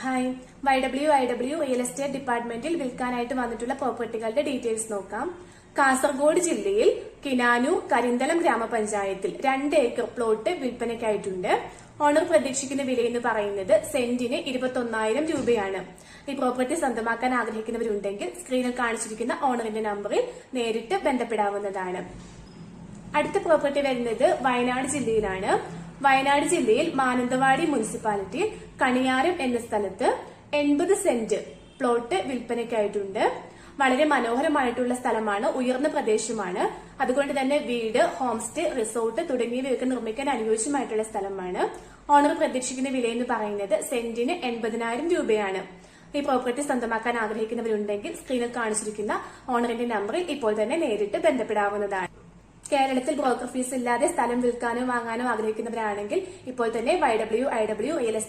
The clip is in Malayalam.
ഹായ്, YWIW റിയൽ എസ്റ്റേറ്റ് ഡിപ്പാർട്ട്മെന്റിൽ വിൽക്കാനായിട്ട് വന്നിട്ടുള്ള പ്രോപ്പർട്ടികളുടെ ഡീറ്റെയിൽസ് നോക്കാം. കാസർഗോഡ് ജില്ലയിൽ കിനാനൂർ കരിന്തളം ഗ്രാമപഞ്ചായത്തിൽ 2 ഏക്കർ പ്ലോട്ട് വിൽപ്പനയ്ക്കായിട്ടുണ്ട്. ഓണർ പ്രതീക്ഷിക്കുന്ന വില എന്ന് പറയുന്നത് സെന്റിന് 21,000 രൂപയാണ്. ഈ പ്രോപ്പർട്ടി സ്വന്തമാക്കാൻ ആഗ്രഹിക്കുന്നവരുണ്ടെങ്കിൽ സ്ക്രീനിൽ കാണിച്ചിരിക്കുന്ന ഓണറിന്റെ നമ്പറിൽ നേരിട്ട് ബന്ധപ്പെടാവുന്നതാണ്. അടുത്ത പ്രോപ്പർട്ടി വരുന്നത് വയനാട് ജില്ലയിലാണ്. വയനാട് ജില്ലയിൽ മാനന്തവാടി മുനിസിപ്പാലിറ്റിയിൽ കണിയാരം എന്ന സ്ഥലത്ത് 80 സെന്റ് പ്ലോട്ട് വിൽപ്പനയ്ക്കായിട്ടുണ്ട്. വളരെ മനോഹരമായിട്ടുള്ള സ്ഥലമാണ്, ഉയർന്ന പ്രദേശമാണ്. അതുകൊണ്ട് തന്നെ വീട്, ഹോം സ്റ്റേ, റിസോർട്ട് തുടങ്ങിയവയൊക്കെ നിർമ്മിക്കാൻ അനുയോജ്യമായിട്ടുള്ള സ്ഥലമാണ്. ഓണർ പ്രതീക്ഷിക്കുന്ന വില എന്ന് പറയുന്നത് സെന്റിന് 80,000 രൂപയാണ്. ഈ പ്രോപ്പർട്ടി സ്വന്തമാക്കാൻ ആഗ്രഹിക്കുന്നവരുണ്ടെങ്കിൽ സ്ക്രീനിൽ കാണിച്ചിരിക്കുന്ന ഓണറിന്റെ നമ്പറിൽ ഇപ്പോൾ തന്നെ നേരിട്ട് ബന്ധപ്പെടാവുന്നതാണ്. കേരളത്തിൽ ബ്രോക്കർ ഫീസ് ഇല്ലാതെ സ്ഥലം വിൽക്കാനോ വാങ്ങാനോ ആഗ്രഹിക്കുന്നവരാണെങ്കിൽ ഇപ്പോൾ തന്നെ YWIW റിയൽ എസ്റ്റേറ്റ്